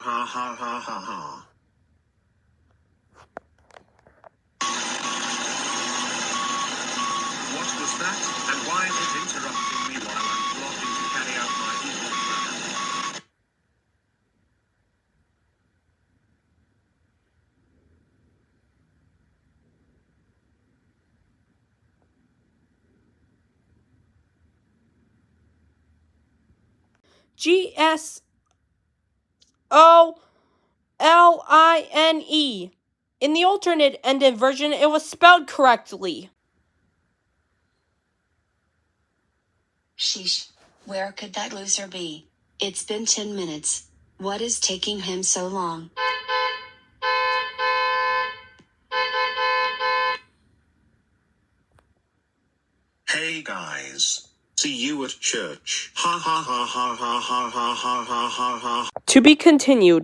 Ha ha ha ha ha. What was that, and why is it interrupting me while I'm plotting to carry out my evil plan? GSOLINE. In the alternate ended version, it was spelled correctly. Sheesh, where could that loser be? It's been 10 minutes. What is taking him so long? Hey guys. See you at church. Ha ha ha ha ha ha ha ha ha ha ha. To be continued.